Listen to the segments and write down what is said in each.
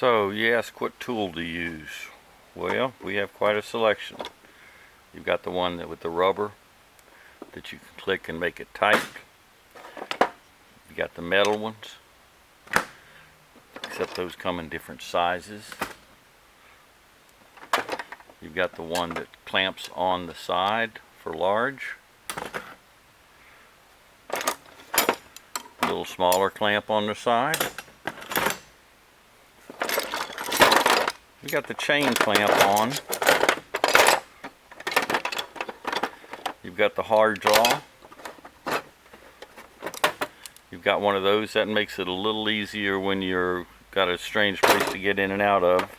So you ask what tool to use. Well, we have quite a selection. You've got the one with the rubber that you can click and make it tight. You got the metal ones, except those come in different sizes. You've got the one that clamps on the side for large. A little smaller clamp on the side. You got the chain clamp on. You've got the hard jaw. You've got one of those that makes it a little easier when you're got a strange place to get in and out of.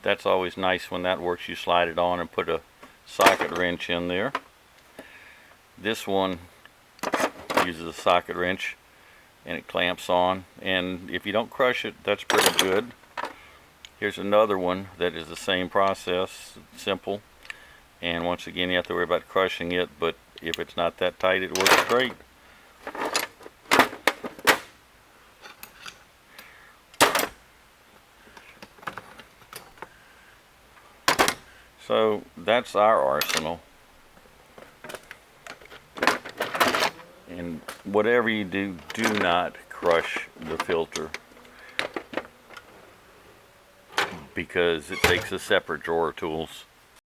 That's always nice when that works. You slide it on and put a socket wrench in there. This one uses a socket wrench and it clamps on, and if you don't crush it, that's pretty good. Here's another one that is the same process, simple, and once again you have to worry about crushing it, but if it's not that tight, it works great. So that's our arsenal. And whatever you do, do not crush the filter, because it takes a separate drawer of tools.